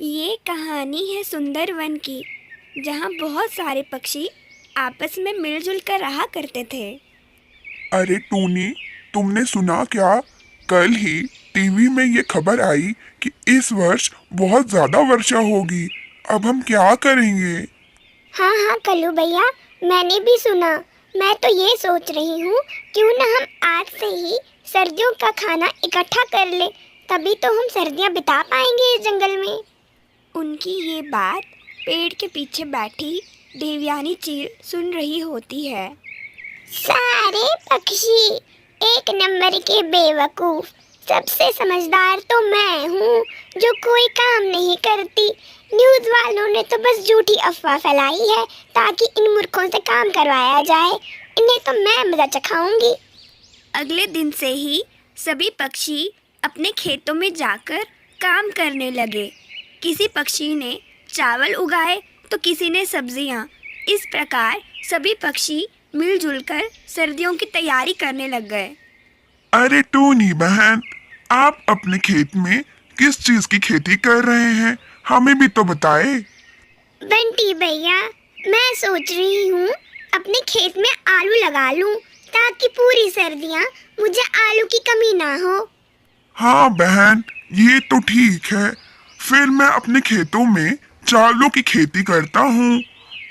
ये कहानी है सुंदर वन की, जहाँ बहुत सारे पक्षी आपस में मिलजुल कर रहा करते थे। अरे टूनी, तुमने सुना क्या? कल ही टीवी में ये खबर आई कि इस वर्ष बहुत ज्यादा वर्षा होगी। अब हम क्या करेंगे? हाँ हाँ कल्लू भैया, मैंने भी सुना। मैं तो ये सोच रही हूँ, क्यों ना हम आज से ही सर्दियों का खाना इकट्ठा कर ले, तभी तो हम सर्दियाँ बिता पाएंगे इस जंगल में। उनकी ये बात पेड़ के पीछे बैठी देवयानी चील सुन रही होती है। सारे पक्षी एक नंबर के बेवकूफ, सबसे समझदार तो मैं हूँ जो कोई काम नहीं करती। न्यूज़ वालों ने तो बस झूठी अफवाह फैलाई है ताकि इन मूर्खों से काम करवाया जाए। इन्हें तो मैं मजा चखाऊंगी। अगले दिन से ही सभी पक्षी अपने खेतों में जाकर काम करने लगे। किसी पक्षी ने चावल उगाए तो किसी ने सब्जियां। इस प्रकार सभी पक्षी मिलजुल कर सर्दियों की तैयारी करने लग गए। अरे टूनी बहन, आप अपने खेत में किस चीज की खेती कर रहे हैं? हमें भी तो बताए। बंटी भैया, मैं सोच रही हूँ अपने खेत में आलू लगा लूँ ताकि पूरी सर्दियाँ मुझे आलू की कमी ना हो। हाँ बहन, ये तो ठीक है। फिर मैं अपने खेतों में चावलों की खेती करता हूँ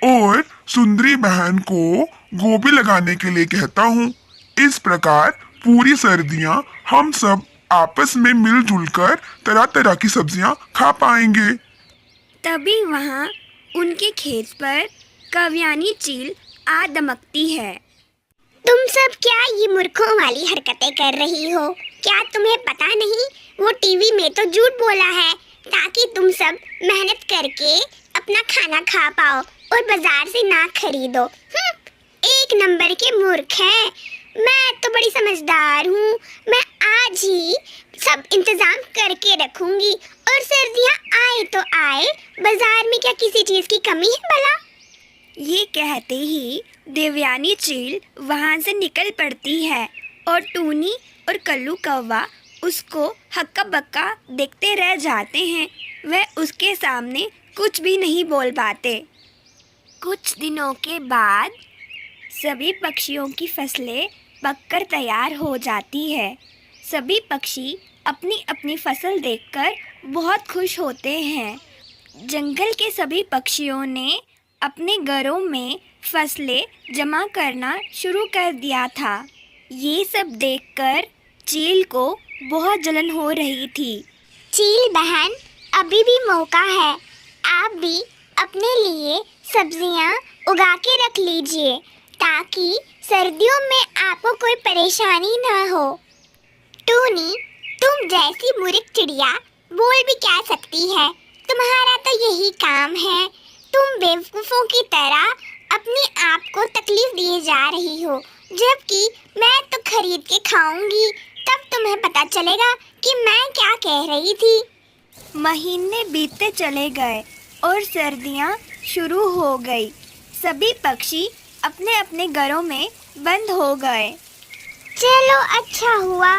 और सुंदरी बहन को गोभी लगाने के लिए कहता हूँ। इस प्रकार पूरी सर्दियाँ हम सब आपस में मिलजुल कर तरह तरह की सब्जियाँ खा पाएंगे। तभी वहाँ उनके खेत पर कव्यानी चील आ दमकती है। तुम सब क्या ये मूर्खों वाली हरकतें कर रही हो? क्या तुम्हें पता नहीं, वो टीवी में तो झूठ बोला है ताकि तुम सब मेहनत करके अपना खाना खा पाओ और बाजार से ना खरीदो। एक नंबर के मूर्ख हैं। मैं तो बड़ी समझदार हूँ। मैं आज ही सब इंतजाम करके रखूंगी और सर्दियाँ आए तो आए, बाजार में क्या किसी चीज की कमी है भला? ये कहते ही देवयानी चील वहाँ से निकल पड़ती है और टूनी और कल्लू कौवा उसको हक्का बक्का देखते रह जाते हैं। वह उसके सामने कुछ भी नहीं बोल पाते। कुछ दिनों के बाद सभी पक्षियों की फसलें पककर तैयार हो जाती है। सभी पक्षी अपनी अपनी फसल देखकर बहुत खुश होते हैं। जंगल के सभी पक्षियों ने अपने घरों में फसलें जमा करना शुरू कर दिया था। ये सब देखकर चील को बहुत जलन हो रही थी। चील बहन, अभी भी मौका है। आप भी अपने लिए सब्जियां उगा के रख लीजिए ताकि सर्दियों में आपको कोई परेशानी ना हो। टूनी, तुम जैसी मूर्ख चिड़िया बोल भी क्या सकती है? तुम्हारा तो यही काम है। तुम बेवकूफ़ों की तरह अपने आप को तकलीफ दिए जा रही हो, जबकि मैं तो खरीद के खाऊंगी। तब तुम्हें पता चलेगा कि मैं क्या कह रही थी। महीने बीतते चले गए और सर्दियाँ शुरू हो गई। सभी पक्षी अपने अपने घरों में बंद हो गए। चलो अच्छा हुआ,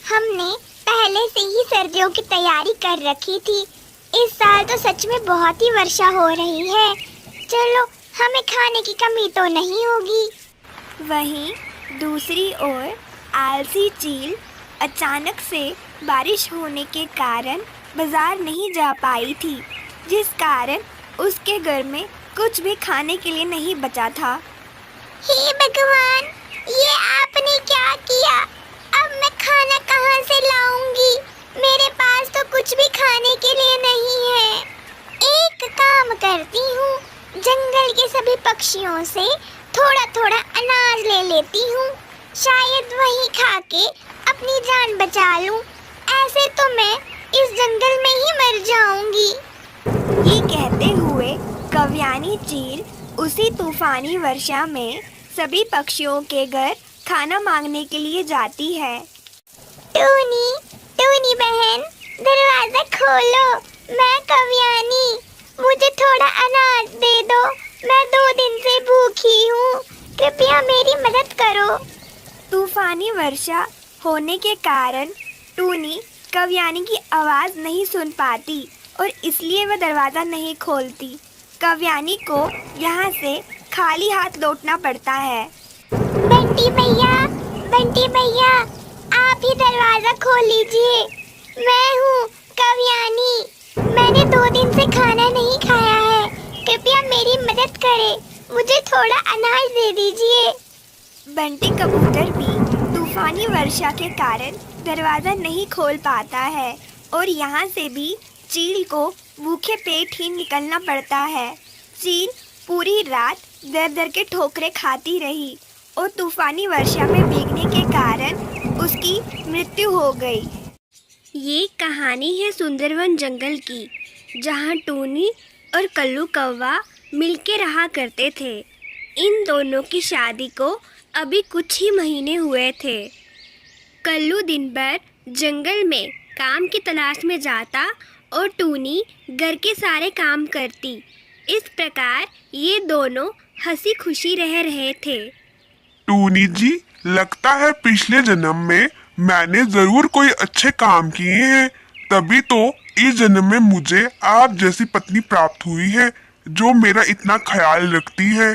हमने पहले से ही सर्दियों की तैयारी कर रखी थी। इस साल तो सच में बहुत ही वर्षा हो रही है। चलो, हमें खाने की कमी तो नहीं होगी। वहीं दूसरी ओर आलसी चील अचानक से बारिश होने के कारण बाजार नहीं जा पाई थी, जिस कारण उसके घर में कुछ भी खाने के लिए नहीं बचा था। हे भगवान, ये आपने क्या किया? अब मैं खाना कहाँ से लाऊंगी? मेरे पास तो कुछ भी खाने के लिए नहीं है। एक काम करती हूँ, जंगल के सभी पक्षियों से थोड़ा थोड़ा अनाज ले लेती हूँ। शायद वही खा के अपनी जान बचा लूँ। ऐसे तो मैं इस जंगल में ही मर जाऊंगी। ये कहते हुए कव्यानी चील उसी तूफानी वर्षा में सभी पक्षियों के घर खाना मांगने के लिए जाती है। टूनी, टूनी बहन, दरवाजा खोलो। मैं कव्यानी, मुझे थोड़ा अनाज दे दो। मैं 2 दिन से भूखी हूँ, कृपया मेरी मदद करो। तूफानी वर्षा होने के कारण टूनी कव्यानी की आवाज़ नहीं सुन पाती और इसलिए वह दरवाज़ा नहीं खोलती। कव्यानी को यहाँ से खाली हाथ लौटना पड़ता है। बंटी भैया, आप ही दरवाजा खोल लीजिए। मैं हूँ कव्यानी, मैंने 2 दिन से खाना नहीं खाया है, कृपया मेरी मदद करें, मुझे थोड़ा अनाज दे दीजिए। बंटी कबूतर भी तूफानी वर्षा के कारण दरवाज़ा नहीं खोल पाता है और यहाँ से भी चील को भूखे पेट ही निकलना पड़ता है। चील पूरी रात दर दर के ठोकरें खाती रही और तूफानी वर्षा में भीगने के कारण उसकी मृत्यु हो गई। ये कहानी है सुंदरवन जंगल की, जहाँ टूनी और कल्लू कौवा मिलके रहा करते थे। इन दोनों की शादी को अभी कुछ ही महीने हुए थे। कल्लू दिन भर जंगल में काम की तलाश में जाता और टूनी घर के सारे काम करती। इस प्रकार ये दोनों हंसी खुशी रह रहे थे। टूनी जी, लगता है पिछले जन्म में मैंने जरूर कोई अच्छे काम किए हैं, तभी तो इस जन्म में मुझे आप जैसी पत्नी प्राप्त हुई है जो मेरा इतना ख्याल रखती है।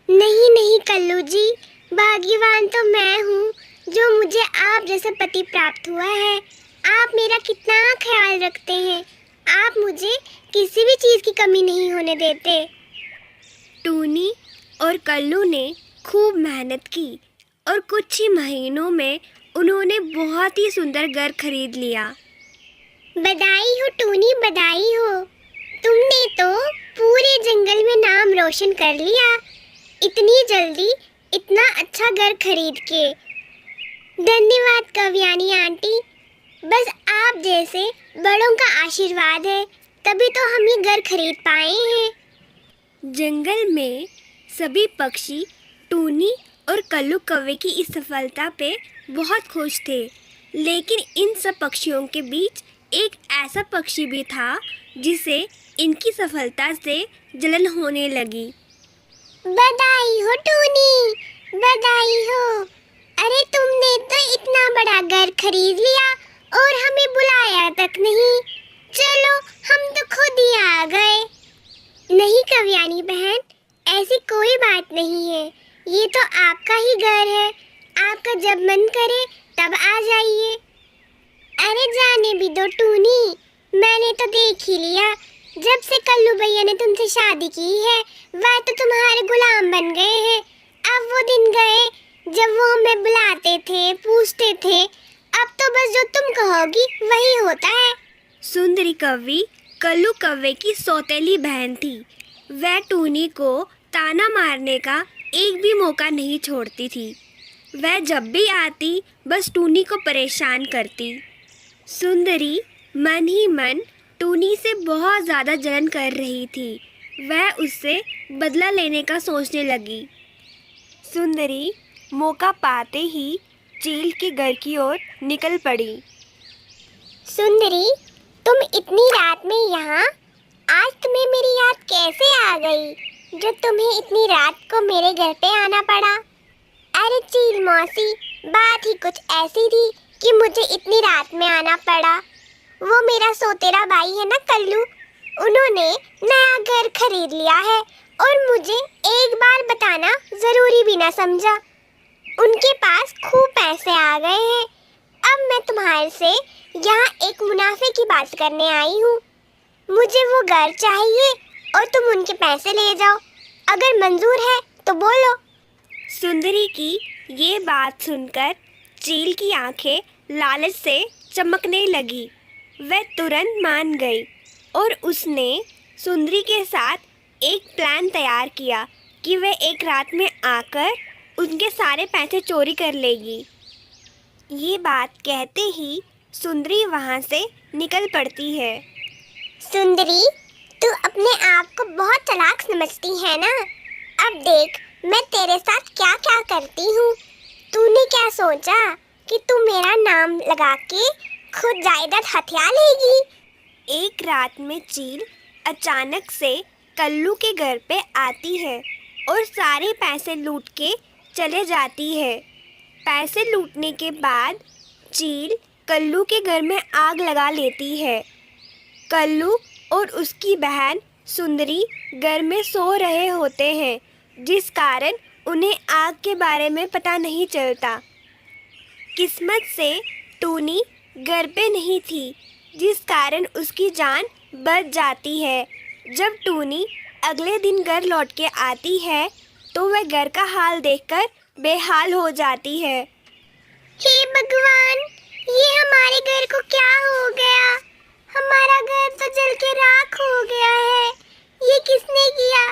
नहीं कल्लू जी, भाग्यवान तो मैं हूँ जो मुझे आप जैसा पति प्राप्त हुआ है। आप मेरा कितना ख्याल रखते हैं, आप मुझे किसी भी चीज़ की कमी नहीं होने देते। टूनी और कल्लू ने खूब मेहनत की और कुछ ही महीनों में उन्होंने बहुत ही सुंदर घर खरीद लिया। बधाई हो टूनी, बधाई हो, तुमने तो पूरे जंगल में नाम रोशन कर लिया, इतनी जल्दी इतना अच्छा घर खरीद के। धन्यवाद कव्यानी आंटी, बस आप जैसे बड़ों का आशीर्वाद है तभी तो हम ये घर खरीद पाए हैं। जंगल में सभी पक्षी टूनी और कल्लू कौवे की इस सफलता पे बहुत खुश थे, लेकिन इन सब पक्षियों के बीच एक ऐसा पक्षी भी था जिसे इनकी सफलता से जलन होने लगी। बधाई हो टूनी, बधाई हो, अरे तुमने तो इतना बड़ा घर खरीद लिया और हमें बुलाया तक नहीं। चलो हम तो खुद ही आ गए। नहीं कव्यानी बहन, ऐसी कोई बात नहीं है, ये तो आपका ही घर है, आपका जब मन करे तब आ जाइए। अरे जाने भी दो टूनी, मैंने तो देख ही लिया, जब से कल्लू भैया ने तुमसे शादी की है वह तो तुम्हारे गुलाम बन गए हैं। अब वो दिन गए जब वो हमें बुलाते थे, पूछते थे, अब तो बस जो तुम कहोगी वही होता है। सुंदरी कौवी कल्लू कौवे की सौतेली बहन थी। वह टूनी को ताना मारने का एक भी मौका नहीं छोड़ती थी। वह जब भी आती बस टूनी को परेशान करती। सुंदरी मन ही मन टूनी से बहुत ज़्यादा जलन कर रही थी। वह उससे बदला लेने का सोचने लगी। सुंदरी मौका पाते ही चील के घर की ओर निकल पड़ी। सुंदरी, तुम इतनी रात में यहाँ, आज तुम्हें मेरी याद कैसे आ गई जो तुम्हें इतनी रात को मेरे घर पे आना पड़ा? अरे चील मौसी, बात ही कुछ ऐसी थी कि मुझे इतनी रात में आना पड़ा। वो मेरा सोतेरा भाई है ना कल्लू, उन्होंने नया घर खरीद लिया है और मुझे एक बार बताना जरूरी भी ना समझा। उनके पास खूब पैसे आ गए हैं। अब मैं तुम्हारे से यहाँ एक मुनाफे की बात करने आई हूँ। मुझे वो घर चाहिए और तुम उनके पैसे ले जाओ, अगर मंजूर है तो बोलो। सुंदरी की ये बात सुनकर चील की आंखें लालच से चमकने लगी। वह तुरंत मान गई और उसने सुंदरी के साथ एक प्लान तैयार किया कि वह एक रात में आकर उनके सारे पैसे चोरी कर लेगी। ये बात कहते ही सुंदरी वहाँ से निकल पड़ती है। सुंदरी, तू अपने आप को बहुत चालाक समझती है ना? अब देख मैं तेरे साथ क्या क्या करती हूँ। तूने क्या सोचा कि तू मेरा नाम लगा के खुद जायदाद हथिया लेगी? एक रात में चील अचानक से कल्लू के घर पे आती है और सारे पैसे लूट के चले जाती है। पैसे लूटने के बाद चील कल्लू के घर में आग लगा लेती है। कल्लू और उसकी बहन सुंदरी घर में सो रहे होते हैं, जिस कारण उन्हें आग के बारे में पता नहीं चलता। किस्मत से टूनी घर पे नहीं थी, जिस कारण उसकी जान बच जाती है। जब टूनी अगले दिन घर लौट के आती है तो वह घर का हाल देखकर बेहाल हो जाती है। हे भगवान, ये हमारे घर को क्या हो गया? हमारा घर तो जल के राख हो गया है। ये किसने किया?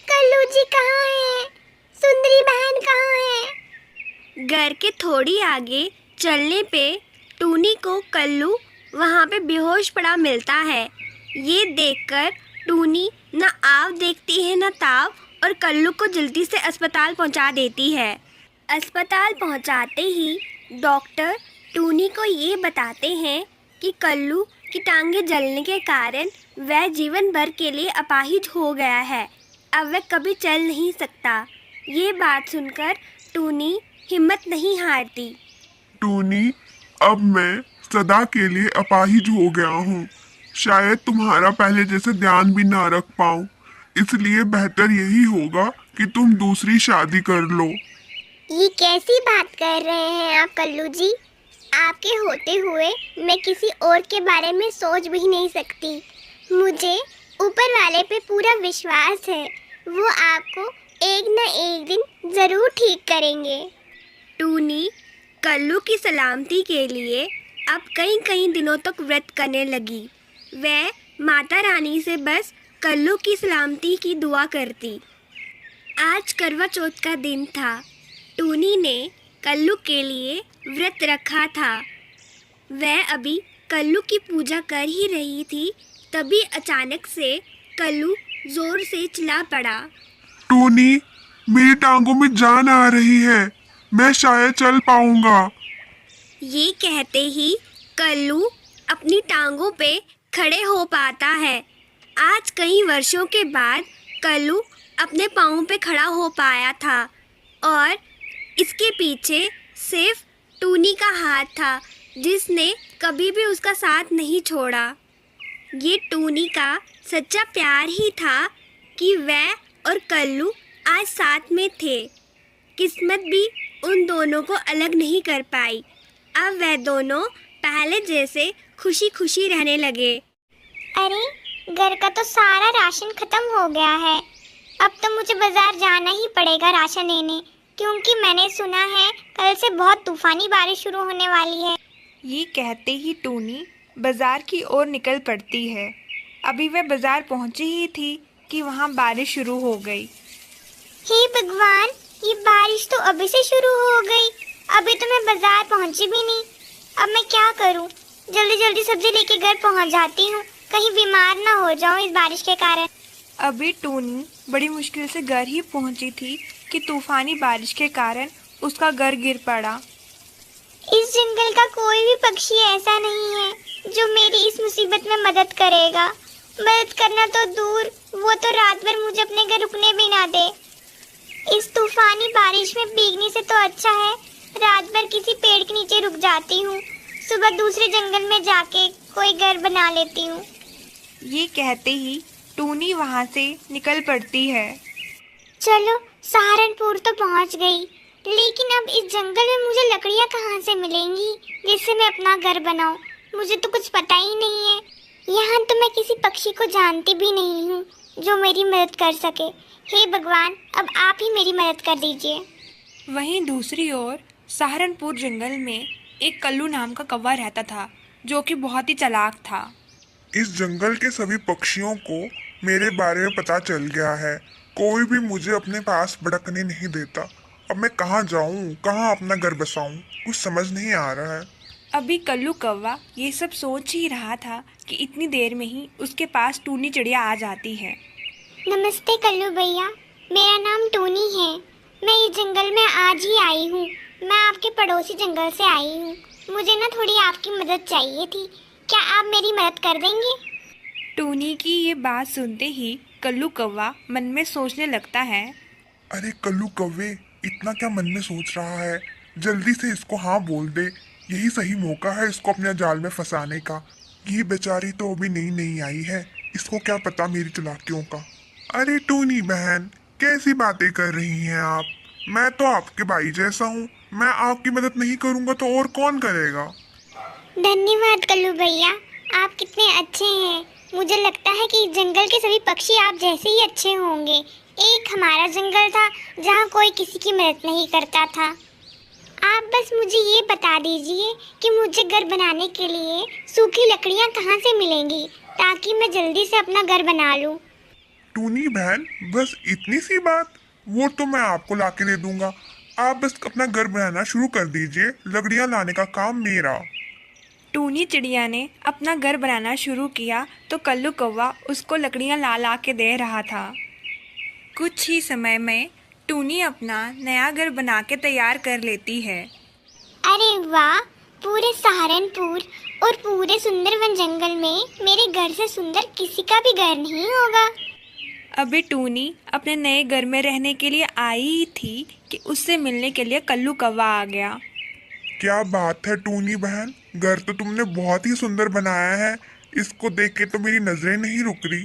कल्लू जी कहाँ है? सुंदरी बहन कहाँ है? घर के थोड़ी आगे चलने पे टूनी को कल्लू वहाँ पे बेहोश पड़ा मिलता है। ये देखकर टूनी न आव देखती है न ताव, और कल्लू को जल्दी से अस्पताल पहुँचा देती है। अस्पताल पहुँचाते ही डॉक्टर टूनी को ये बताते हैं कि कल्लू की टांगें जलने के कारण वह जीवन भर के लिए अपाहिज हो गया है। अब वह कभी चल नहीं सकता। ये बात सुनकर टूनी हिम्मत नहीं हारती। टूनी, अब मैं सदा के लिए अपाहिज हो गया हूँ। शायद तुम्हारा पहले जैसे ध्यान भी ना रख पाऊँ, इसलिए बेहतर यही होगा कि तुम दूसरी शादी कर लो। ये कैसी बात कर रहे हैं आप कल्लू जी? आपके होते हुए मैं किसी और के बारे में सोच भी नहीं सकती। मुझे ऊपर वाले पे पूरा विश्वास है, वो आपको एक न एक दिन ज़रूर ठीक करेंगे। टूनी कल्लू की सलामती के लिए अब कई दिनों तक व्रत करने लगी। वह माता रानी से बस कल्लू की सलामती की दुआ करती। आज करवा चौथ का दिन था। टूनी ने कल्लू के लिए व्रत रखा था। वह अभी कल्लू की पूजा कर ही रही थी, तभी अचानक से कल्लू जोर से चिल्ला पड़ा। टूनी, मेरी टांगों में जान आ रही है, मैं शायद चल पाऊंगा। ये कहते ही कल्लू अपनी टांगों पे खड़े हो पाता है। आज कई वर्षों के बाद कल्लू अपने पाँव पे खड़ा हो पाया था, और इसके पीछे सिर्फ टूनी का हाथ था, जिसने कभी भी उसका साथ नहीं छोड़ा। ये टूनी का सच्चा प्यार ही था कि वह और कल्लू आज साथ में थे। किस्मत भी उन दोनों को अलग नहीं कर पाई। अब वह दोनों पहले जैसे खुशी खुशी रहने लगे। अरे, घर का तो सारा राशन खत्म हो गया है। अब तो मुझे बाजार जाना ही पड़ेगा राशन लेने, क्योंकि मैंने सुना है कल से बहुत तूफानी बारिश शुरू होने वाली है। ये कहते ही टूनी बाजार की ओर निकल पड़ती है। अभी वह बाजार पहुंची ही थी कि वहां बारिश शुरू हो गई। हे भगवान, ये बारिश तो अभी से शुरू हो गई। अभी तो मैं बाजार पहुंची भी नहीं। अब मैं क्या करूं? जल्दी जल्दी सब्जी लेके घर पहुंच जाती हूं, कहीं बीमार ना हो जाऊं इस बारिश के कारण। अभी टूनी बड़ी मुश्किल से घर ही पहुंची थी कि तूफानी बारिश के कारण उसका घर गिर पड़ा। इस जंगल का कोई भी पक्षी ऐसा नहीं है जो मेरी इस मुसीबत में मदद करेगा। मदद करना तो दूर, वो तो रात भर मुझे अपने घर रुकने भी ना दे। इस तूफानी बारिश में भीगने से तो अच्छा है रात भर किसी पेड़ के नीचे रुक जाती हूँ, सुबह दूसरे जंगल में जाके कोई घर बना लेती हूँ। ये कहते ही टूनी वहां से निकल पड़ती है। चलो, सहारनपुर तो पहुंच गई, लेकिन अब इस जंगल में मुझे लकड़ियां कहाँ से मिलेंगी जिससे मैं अपना घर बनाऊं? मुझे तो कुछ पता ही नहीं है। यहाँ तो मैं किसी पक्षी को जानती भी नहीं हूँ जो मेरी मदद कर सके। हे भगवान, अब आप ही मेरी मदद कर दीजिए। वहीं दूसरी ओर सहारनपुर जंगल में एक कल्लू नाम का कौवा रहता था, जो कि बहुत ही चालाक था। इस जंगल के सभी पक्षियों को मेरे बारे में पता चल गया है। कोई भी मुझे अपने पास भड़कने नहीं देता। अब मैं कहाँ जाऊँ, कहाँ अपना घर बसाऊँ, कुछ समझ नहीं आ रहा है। अभी कल्लू कौवा ये सब सोच ही रहा था कि इतनी देर में ही उसके पास टूनी चिड़िया आ जाती है। नमस्ते कल्लू भैया, मेरा नाम टूनी है। मैं इस जंगल में आज ही आई हूँ। मैं आपके पड़ोसी जंगल से आई हूँ। मुझे ना थोड़ी आपकी मदद चाहिए थी। क्या आप मेरी मदद कर देंगे? टूनी की ये बात सुनते ही कल्लू कौवा मन में सोचने लगता है। अरे कल्लू कौवे, इतना क्या मन में सोच रहा है? जल्दी से इसको हाँ बोल दे, यही सही मौका है इसको अपने जाल में फंसाने का। ये बेचारी तो अभी नई नई आई है, इसको क्या पता मेरी चालाकियों का। अरे टूनी बहन, कैसी बातें कर रही हैं आप? मैं तो आपके भाई जैसा हूँ, मैं आपकी मदद नहीं करूँगा तो और कौन करेगा। धन्यवाद कल्लू भैया, आप कितने अच्छे हैं। मुझे लगता है कि जंगल के सभी पक्षी आप जैसे ही अच्छे होंगे। एक हमारा जंगल था जहाँ कोई किसी की मदद नहीं करता था। आप बस मुझे ये बता दीजिए कि मुझे घर बनाने के लिए सूखी लकड़ियाँ कहाँ से मिलेंगी, ताकि मैं जल्दी से अपना घर बना लूँ। टूनी बहन, बस इतनी सी बात? वो तो मैं आपको ला के दे दूंगा। आप बस अपना घर बनाना शुरू कर दीजिए, लकड़ियाँ लाने का काम मेरा। टूनी चिड़िया ने अपना घर बनाना शुरू किया तो कल्लू कौवा उसको लकड़ियाँ ला ला के दे रहा था। कुछ ही समय में टूनी अपना नया घर बना के तैयार कर लेती है। अरे वाह, पूरे सहारनपुर और पूरे सुंदरवन जंगल में मेरे घर से सुंदर किसी का भी घर नहीं होगा। अभी टूनी अपने नए घर में रहने के लिए आई ही थी कि उससे मिलने के लिए कल्लू कौवा आ गया। क्या बात है टूनी बहन, घर तो तुमने बहुत ही सुंदर बनाया है। इसको देख के तो मेरी नजरें नहीं रुक रही।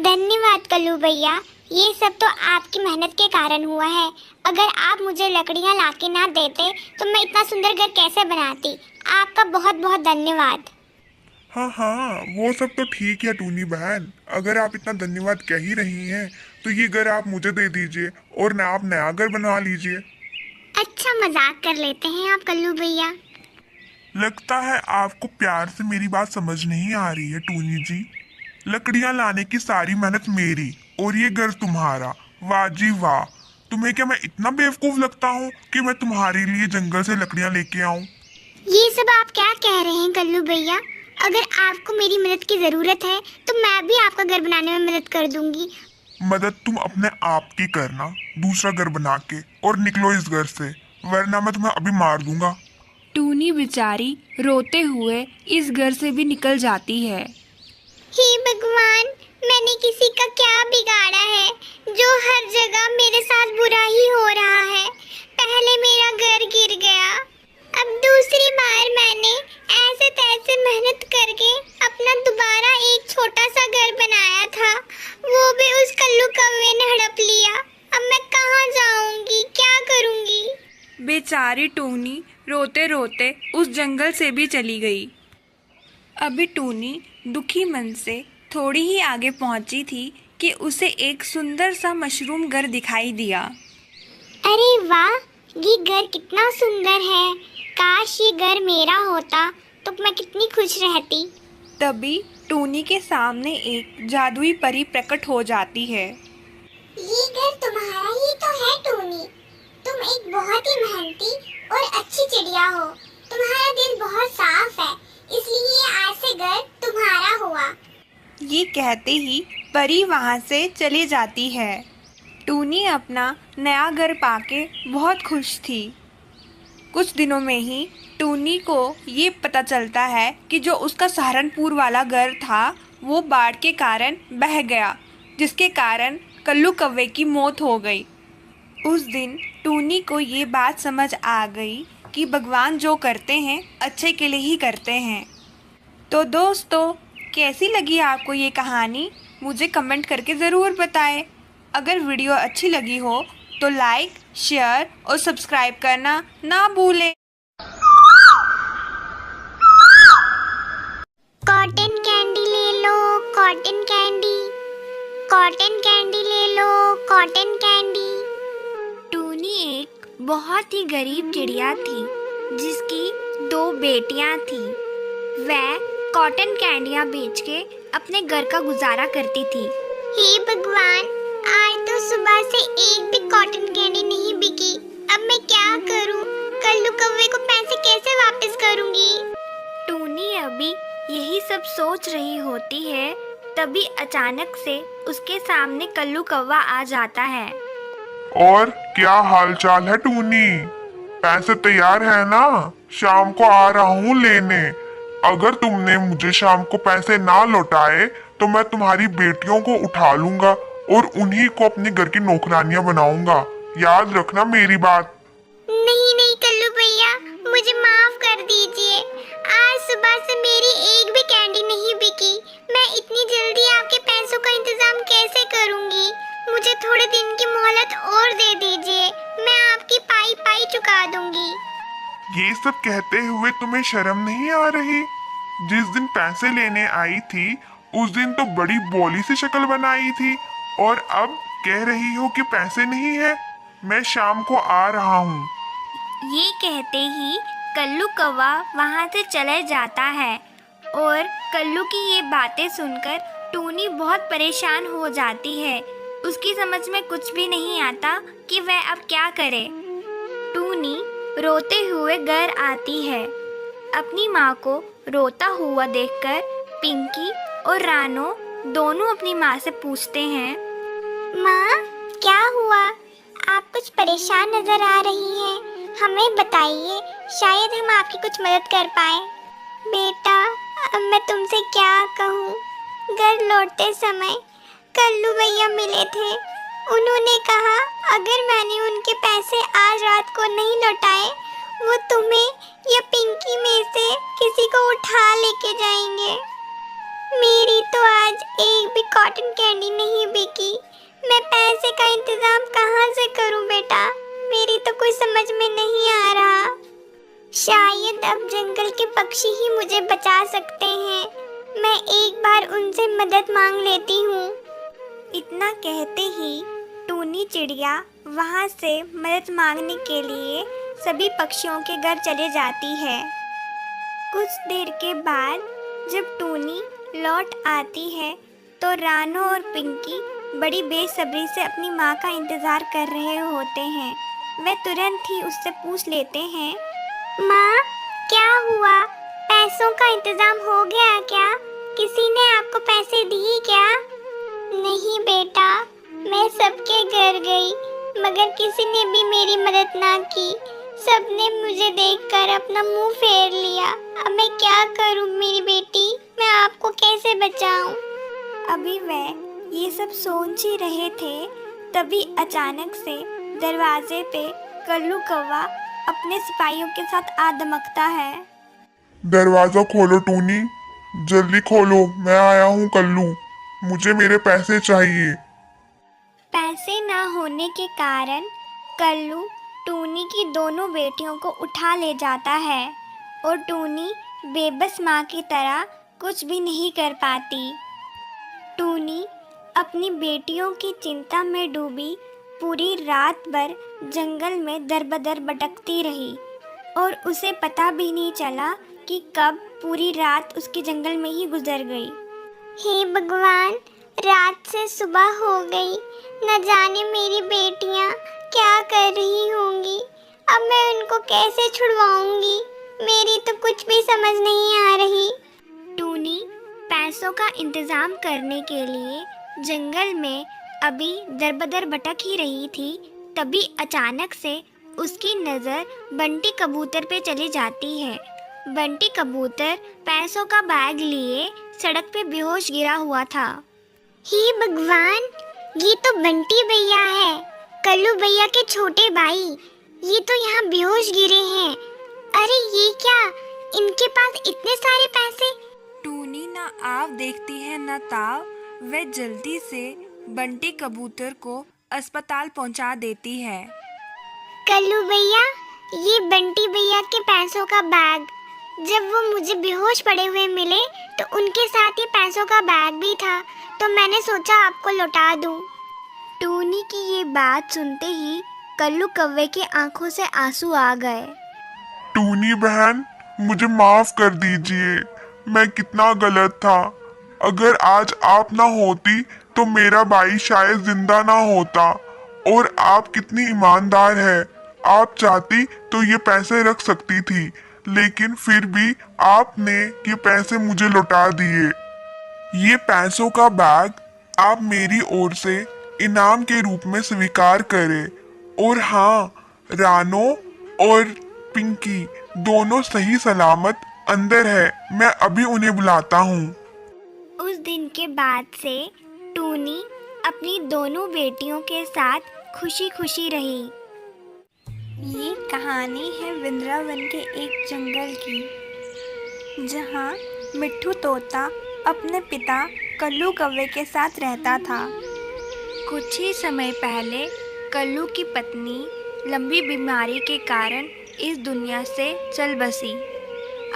धन्यवाद कल्लू भैया, ये सब तो आपकी मेहनत के कारण हुआ है। अगर आप मुझे लकड़ियाँ लाके ना देते तो मैं इतना सुंदर घर कैसे बनाती। आपका बहुत बहुत धन्यवाद। हाँ हाँ, वो सब तो ठीक है टूनी बहन। अगर आप इतना धन्यवाद कह ही रही हैं तो ये घर आप मुझे दे दीजिए और ना आप नया घर बनवा लीजिए। अच्छा, मजाक कर लेते हैं आप कल्लू भैया। लगता है आपको प्यार से मेरी बात समझ नहीं आ रही है टूनी जी। लकड़ियां लाने की सारी मेहनत मेरी और ये घर तुम्हारा। वाह जी वाह, तुम्हें क्या मैं इतना बेवकूफ लगता हूँ कि मैं तुम्हारे लिए जंगल से लकड़ियां लेके आऊं? ये सब आप क्या कह रहे हैं कल्लू भैया? अगर आपको मेरी मदद की जरूरत है तो मैं भी आपका घर बनाने में मदद कर दूंगी। मदद तुम अपने आप की करना, दूसरा घर बना के, और निकलो इस घर से, वरना मैं तुम्हें अभी मार दूंगा। टूनी बेचारी रोते हुए इस घर से भी निकल जाती है। हे भगवान, मैंने किसी का क्या बिगाड़ा है जो हर जगह मेरे साथ बुरा ही हो रहा है। पहले मेरा घर गिर गया, अब दूसरी बार मैंने ऐसे तैसे मेहनत करके अपना दोबारा एक छोटा सा घर बनाया था, वो भी उस कल्लू कौवे ने हड़प लिया। अब मैं कहाँ जाऊंगी, क्या करूंगी? बेचारी टूनी रोते रोते उस जंगल से भी चली गई। अभी टूनी दुखी मन से थोड़ी ही आगे पहुंची थी कि उसे एक सुंदर सा मशरूम घर दिखाई दिया। अरे वाह, ये घर कितना सुंदर है। काश ये घर मेरा होता तो मैं कितनी खुश रहती। तभी टूनी के सामने एक जादुई परी प्रकट हो जाती है। ये घर तुम्हारा ही तो है टूनी। तुम एक बहुत ही मेहनती और अच्छी चिड़िया हो। तुम्हारा दिल बहुत साफ है, इसलिए आज से घर तुम्हारा हुआ। ये कहते ही परी वहाँ से चली जाती है। टूनी अपना नया घर पाके बहुत खुश थी। कुछ दिनों में ही टूनी को ये पता चलता है कि जो उसका सहारनपुर वाला घर था वो बाढ़ के कारण बह गया, जिसके कारण कल्लू कौवे की मौत हो गई। उस दिन टूनी को ये बात समझ आ गई कि भगवान जो करते हैं अच्छे के लिए ही करते हैं। तो दोस्तों, कैसी लगी आपको ये कहानी, मुझे कमेंट करके ज़रूर बताएं। अगर वीडियो अच्छी लगी हो तो लाइक, शेयर और सब्सक्राइब करना ना भूलें। कॉटन कैंडी ले लो, कॉटन कैंडी। कॉटन कैंडी ले लो, कॉटन कैंडी। टूनी एक बहुत ही गरीब चिड़िया थी जिसकी 2 बेटियां थीं। वह कॉटन कैंडियां बेच के अपने घर का गुजारा करती थी। हे भगवान, आज तो सुबह से एक भी कॉटन कैंडी नहीं बिकी। अब मैं क्या करूं? कल्लू कौवे को पैसे कैसे वापस करूंगी? टूनी अभी यही सब सोच रही होती है, तभी अचानक से उसके सामने कल्लू कौवा आ जाता है। और क्या हालचाल है टूनी? पैसे तैयार है ना? शाम को आ रहा हूँ लेने। अगर तुमने मुझे शाम को पैसे ना लौटाए तो मैं तुम्हारी बेटियों को उठा लूंगा और उन्हीं को अपने घर की नौकरानियां बनाऊंगा। याद रखना मेरी बात। नहीं नहीं कल्लू भैया, मुझे माफ कर दीजिए। आज सुबह से मेरी एक भी कैंडी ये सब कहते हुए तुम्हें शर्म नहीं आ रही? जिस दिन पैसे लेने आई थी उस दिन तो बड़ी बोली सी शक्ल बनाई थी और अब कह रही हो कि पैसे नहीं है। मैं शाम को आ रहा हूँ। ये कहते ही कल्लू कौवा वहाँ से चले जाता है और कल्लू की ये बातें सुनकर टूनी बहुत परेशान हो जाती है। उसकी समझ में कुछ भी नहीं आता कि वह अब क्या करे। टूनी रोते हुए घर आती है। अपनी माँ को रोता हुआ देखकर पिंकी और रानो दोनों अपनी माँ से पूछते हैं, माँ, क्या हुआ? आप कुछ परेशान नजर आ रही हैं। हमें बताइए, शायद हम आपकी कुछ मदद कर पाए। बेटा, अब मैं तुमसे क्या कहूँ? घर लौटते समय कल्लू भैया मिले थे। उन्होंने कहा अगर मैंने उनके पैसे आज रात को नहीं लौटाए, वो तुम्हें या पिंकी में से किसी को उठा लेके जाएंगे। मेरी तो आज एक भी कॉटन कैंडी नहीं बिकी। मैं पैसे का इंतजाम कहाँ से करूं बेटा? मेरी तो कोई समझ में नहीं आ रहा। शायद अब जंगल के पक्षी ही मुझे बचा सकते हैं। मैं एक बार उनसे मदद मांग लेती हूँ। इतना कहते ही टूनी चिड़िया वहाँ से मदद मांगने के लिए सभी पक्षियों के घर चले जाती है। कुछ देर के बाद जब टूनी लौट आती है तो रानो और पिंकी बड़ी बेसब्री से अपनी माँ का इंतज़ार कर रहे होते हैं। वे तुरंत ही उससे पूछ लेते हैं, माँ, क्या हुआ? पैसों का इंतजाम हो गया क्या? किसी ने आपको पैसे दिए क्या? नहीं बेटा, मैं सबके घर गई मगर किसी ने भी मेरी मदद ना की। सबने मुझे देखकर अपना मुंह फेर लिया। अब मैं क्या करूं मेरी बेटी? मैं आपको कैसे बचाऊं? अभी वह ये सब सोच ही रहे थे, तभी अचानक से दरवाजे पे कल्लू कौवा अपने सिपाहियों के साथ आ धमकता है। दरवाजा खोलो टूनी, जल्दी खोलो, मैं आया हूँ कल्लू। मुझे मेरे पैसे चाहिए। पैसे ना होने के कारण कल्लू टूनी की दोनों बेटियों को उठा ले जाता है और टूनी बेबस माँ की तरह कुछ भी नहीं कर पाती। टूनी अपनी बेटियों की चिंता में डूबी पूरी रात भर जंगल में दर-बदर भटकती रही और उसे पता भी नहीं चला कि कब पूरी रात उसके जंगल में ही गुजर गई। हे भगवान, रात से सुबह हो गई। न जाने मेरी बेटियां क्या कर रही होंगी। अब मैं उनको कैसे छुड़वाऊंगी? मेरी तो कुछ भी समझ नहीं आ रही। टूनी पैसों का इंतजाम करने के लिए जंगल में अभी दरबदर भटक ही रही थी, तभी अचानक से उसकी नज़र बंटी कबूतर पे चली जाती है। बंटी कबूतर पैसों का बैग लिए सड़क पे बेहोश गिरा हुआ था। हे भगवान, ये तो बंटी भैया है, कल्लू भैया के छोटे भाई। ये तो यहाँ बेहोश गिरे हैं। अरे ये क्या, इनके पास इतने सारे पैसे? टूनी ना आव देखती है न ताव। वह जल्दी से बंटी कबूतर को अस्पताल पहुंचा देती है। कल्लू भैया, ये बंटी भैया के पैसों का बैग। जब वो मुझे बेहोश पड़े हुए मिले तो उनके साथ ये पैसों का बैग भी था, तो मैंने सोचा आपको लौटा दूं। टूनी की ये बात सुनते ही कल्लू कौवे की आंखों से आंसू आ गए। टूनी बहन, मुझे माफ कर दीजिए। मैं कितना गलत था। अगर आज आप ना होती तो मेरा भाई शायद जिंदा ना होता। और आप कितनी ईमानदार है। आप चाहती तो ये पैसे रख सकती थी, लेकिन फिर भी आपने ये पैसे मुझे लौटा दिए। ये पैसों का बैग आप मेरी ओर से इनाम के रूप में स्वीकार करें। और हाँ, रानो और पिंकी दोनों सही सलामत अंदर है। मैं अभी उन्हें बुलाता हूँ। उस दिन के बाद से टूनी अपनी दोनों बेटियों के साथ खुशी खुशी रही। ये कहानी है वृंदावन के एक जंगल की, जहाँ मिट्ठू तोता अपने पिता कल्लू कौवे के साथ रहता था। कुछ ही समय पहले कल्लू की पत्नी लंबी बीमारी के कारण इस दुनिया से चल बसी।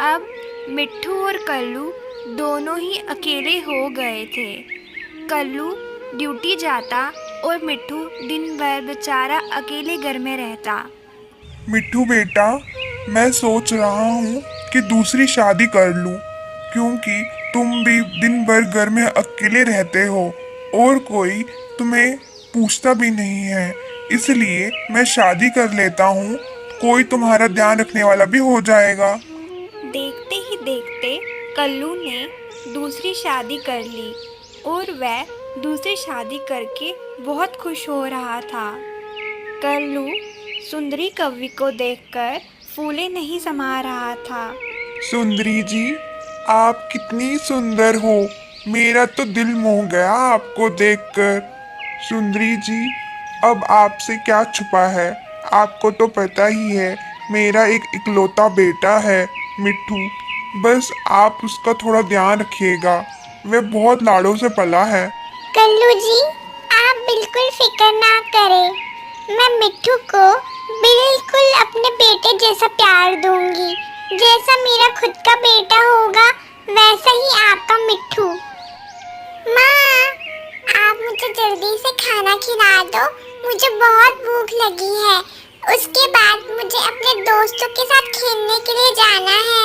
अब मिट्ठू और कल्लू दोनों ही अकेले हो गए थे। कल्लू ड्यूटी जाता और मिट्ठू दिन भर बेचारा अकेले घर में रहता। मिट्ठू बेटा, मैं सोच रहा हूँ कि दूसरी शादी कर लूँ, क्योंकि तुम भी दिन भर घर में अकेले रहते हो और कोई तुम्हें पूछता भी नहीं है। इसलिए मैं शादी कर लेता हूँ, कोई तुम्हारा ध्यान रखने वाला भी हो जाएगा। देखते ही देखते कल्लू ने दूसरी शादी कर ली और वह दूसरी शादी करके बहुत खुश हो रहा था। कल्लू सुंदरी कव्वी को देखकर फूले नहीं समा रहा था। सुंदरी जी, आप कितनी सुंदर हो, मेरा तो दिल मोह गया आपको देखकर। सुंदरी जी, अब आपसे क्या छुपा है, आपको तो पता ही है मेरा एक इकलौता बेटा है मिट्ठू। बस आप उसका थोड़ा ध्यान रखिएगा, वह बहुत लाड़ों से पला है। कल्लू जी, आप बिल्कुल फिक्र ना करें, मैं मिट्ठू को बिल्कुल अपने बेटे जैसा प्यार दूंगी। जैसा मेरा खुद का बेटा होगा वैसा ही आपका मिट्ठू। माँ, आप मुझे जल्दी से खाना खिला दो, मुझे बहुत भूख लगी है। उसके बाद मुझे अपने दोस्तों के साथ खेलने के लिए जाना है।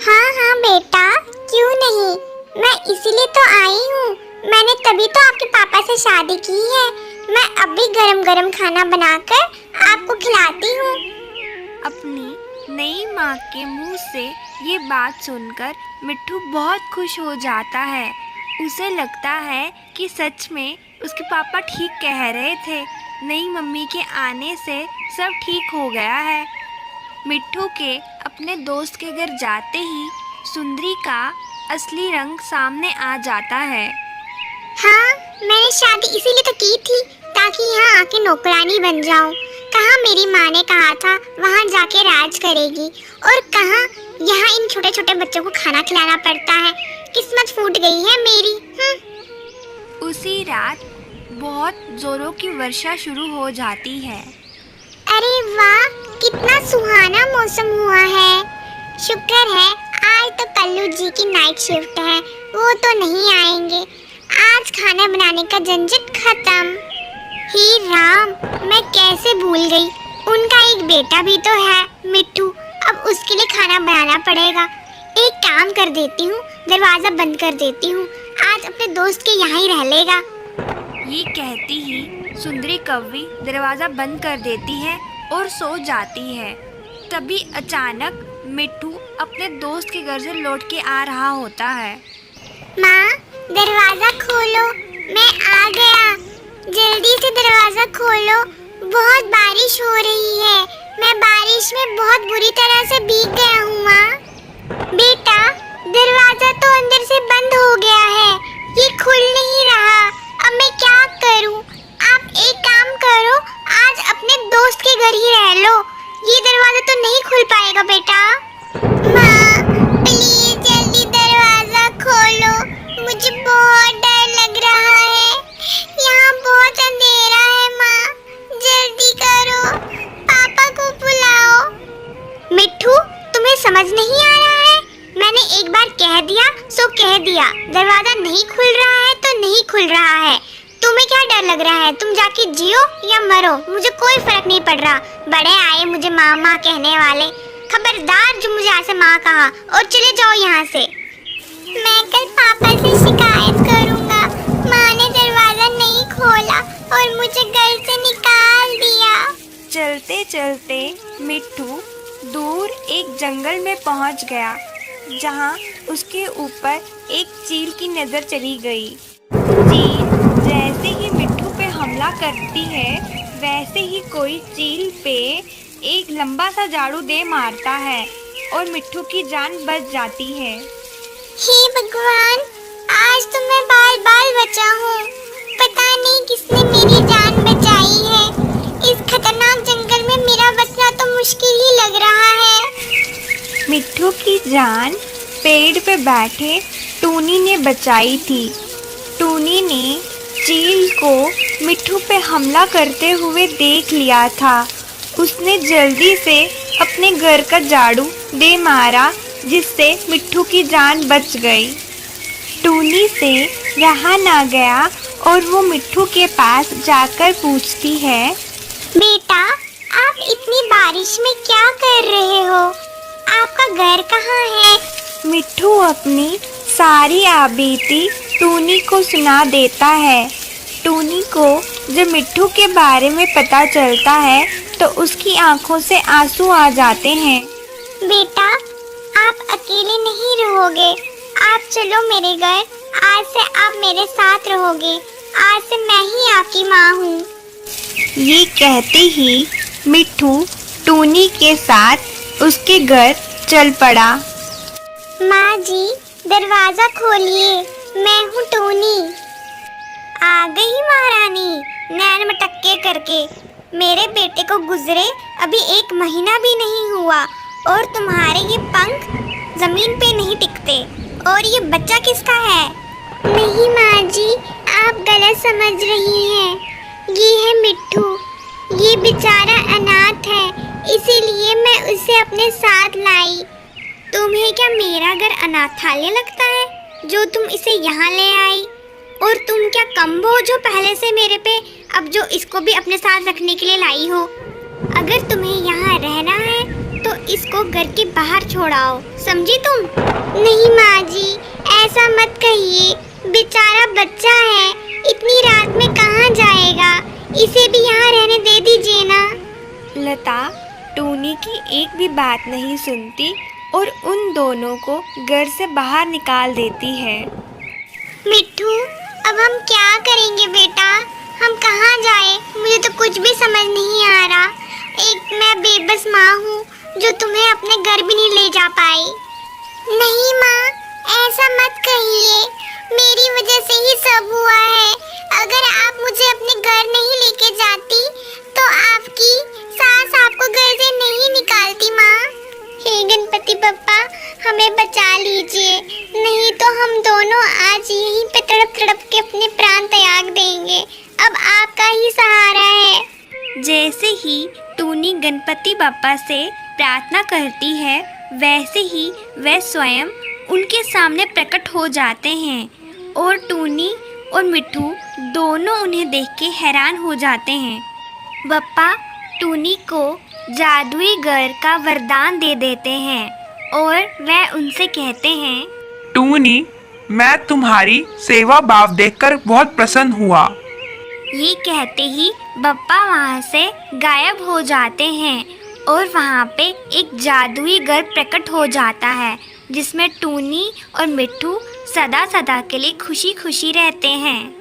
हाँ हाँ बेटा, क्यों नहीं, मैं इसीलिए तो आई हूँ। मैंने तभी तो आपके पापा से शादी की है। मैं अभी गरम गरम खाना बनाकर आपको खिलाती हूँ। अपनी नई माँ के मुंह से ये बात सुनकर मिट्ठू बहुत खुश हो जाता है। उसे लगता है कि सच में उसके पापा ठीक कह रहे थे, नई मम्मी के आने से सब ठीक हो गया है। मिट्ठू के अपने दोस्त के घर जाते ही सुंदरी का असली रंग सामने आ जाता है। हाँ, मैंने शादी इसीलिए तो की थी ताकि यहाँ आके नौकरानी बन जाऊं। कहाँ मेरी माँ ने कहा था वहाँ जाके राज करेगी, और कहाँ यहाँ इन छोटे छोटे बच्चों को खाना खिलाना पड़ता है। किस्मत फूट गई है मेरी। उसी रात बहुत जोरों की वर्षा शुरू हो जाती है। अरे वाह, कितना सुहाना मौसम हुआ है। शुक्र है आज तो कल्लू जी की नाइट शिफ्ट है, वो तो नहीं आएंगे। आज खाना बनाने का झंझट खत्म। हे राम, मैं कैसे भूल गई, उनका एक बेटा भी तो है मिट्ठू। अब उसके लिए खाना बनाना पड़ेगा। एक काम कर देती हूँ, दरवाजा बंद कर देती हूँ, आज अपने दोस्त के यहाँ ही रह लेगा। ये कहती ही सुंदरी कव्वी दरवाज़ा बंद कर देती है और सो जाती है। तभी अचानक मिट्ठू अपने दोस्त के घर से लौट के आ रहा होता है। माँ, दरवाजा खोलो, मैं आ गया। जल्दी से दरवाजा खोलो, बहुत बारिश हो रही है। मैं बारिश में बहुत बुरी तरह से भीग गया हूँ। माँ बेटा, दरवाजा तो अंदर से बंद हो गया है, ये खुल नहीं रहा। अब मैं क्या करूँ? आप एक काम करो, आज अपने दोस्त के घर ही रह लो, ये दरवाजा तो नहीं खुल पाएगा बेटा। माँ प्लीज जल्दी दरवाजा खोलो, मुझे बहुत डर लग रहा है, यहाँ बहुत अंधेरा है। माँ जल्दी करो, पापा को बुलाओ। मिट्ठू, तुम्हें समझ नहीं आ रहा है? मैंने एक बार कह दिया सो कह दिया, दरवाजा नहीं खुल रहा है तो नहीं खुल रहा है। तुम्हें क्या डर लग रहा है? तुम जाके जियो या मरो, मुझे कोई फर्क नहीं पड़ रहा। बड़े आए मुझे माँ माँ कहने वाले, खबरदार जो मुझे ऐसे माँ कहा, और चले जाओ यहाँ से। मैं कल पापा से शिकायत करूँगा, माँ ने दरवाजा नहीं खोला और मुझे घर से निकाल दिया। चलते चलते मिट्ठू दूर एक जंगल में पहुंच गया, जहां उसके ऊपर एक चील की नज़र चली गई। चील जैसे ही मिट्ठू पे हमला करती है, वैसे ही कोई चील पे एक लंबा सा झाड़ू दे मारता है और मिट्ठू की जान बच जाती है। हे भगवान, आज तो मैं बाल बाल बचा हूँ। पता नहीं किसने मेरी जान बचाई है। इस खतरनाक जंगल में मेरा बचना तो मुश्किल ही लग रहा है। मिट्ठू की जान पेड़ पे बैठे टूनी ने बचाई थी। टूनी ने चील को मिट्ठू पे हमला करते हुए देख लिया था। उसने जल्दी से अपने उसने घर का झाड़ू दे मारा, जिससे मिट्ठू की जान बच गई। टूनी से रहा ना गया और वो मिट्ठू के पास जाकर पूछती है, बेटा, आप इतनी बारिश में क्या कर रहे हो? आपका घर कहाँ है? मिट्ठू अपनी सारी आबीती टूनी को सुना देता है। टूनी को जब मिट्ठू के बारे में पता चलता है तो उसकी आंखों से आंसू आ जाते हैं। बेटा, आप अकेले नहीं रहोगे। आप चलो मेरे घर। आज से आप मेरे साथ रहोगे। आज से मैं ही आपकी माँ हूँ। ये कहते ही मिट्ठू टूनी के साथ उसके घर चल पड़ा। माँ जी, दरवाजा खोलिए, मैं हूँ टूनी। आ गई महारानी नैन मटक्के करके। मेरे बेटे को गुजरे अभी 1 महीना भी नहीं हुआ और तुम्हारे ये पंख जमीन पे नहीं टिकते। और ये बच्चा किसका है? नहीं माँ जी, आप गलत समझ रही हैं। ये है मिट्ठू। ये बेचारा अनाथ है, इसीलिए मैं उसे अपने साथ लाई। तुम्हें क्या मेरा घर अनाथालय लगता है जो तुम इसे यहाँ ले आई? और तुम क्या कम बोझ हो पहले से मेरे पे, अब जो इसको भी अपने साथ रखने के लिए लाई हो? अगर तुम्हें यहाँ रहना है तो इसको घर के बाहर छोड़ाओ, समझी तुम? नहीं माँ जी, ऐसा मत कहिए। बेचारा बच्चा है, इतनी रात में कहाँ जाएगा? इसे भी यहाँ रहने दे दीजिए ना। लता टूनी की एक भी बात नहीं सुनती और उन दोनों को घर से बाहर निकाल देती है। मिट्ठू, अब हम क्या करेंगे बेटा? हम कहाँ जाए? मुझे तो कुछ भी समझ नहीं आ रहा। एक मैं बेबस माँ हूँ जो तुम्हें अपने घर भी नहीं ले जा पाई। नहीं माँ, ऐसा मत कहिए। मेरी वजह से ही सब हुआ है। अगर आप मुझे अपने घर नहीं लेके जाती तो आपकी सास आपको घर से नहीं निकालती माँ। हे गणपति बप्पा, हमें बचा लीजिए, नहीं तो हम दोनों आज यहीं पे तड़प तड़प के अपने प्राण त्याग देंगे। अब आपका ही सहारा है। जैसे ही टूनी गणपति बप्पा से प्रार्थना करती है, वैसे ही वह स्वयं उनके सामने प्रकट हो जाते हैं और टूनी और मिट्ठू दोनों उन्हें देख के हैरान हो जाते हैं। बप्पा टूनी को जादुई घर का वरदान दे देते हैं और वह उनसे कहते हैं, टूनी, मैं तुम्हारी सेवा भाव देखकर बहुत प्रसन्न हुआ। ये कहते ही बप्पा वहाँ से गायब हो जाते हैं और वहाँ पे एक जादुई घर प्रकट हो जाता है, जिसमें टूनी और मिट्ठू सदा सदा के लिए खुशी खुशी रहते हैं।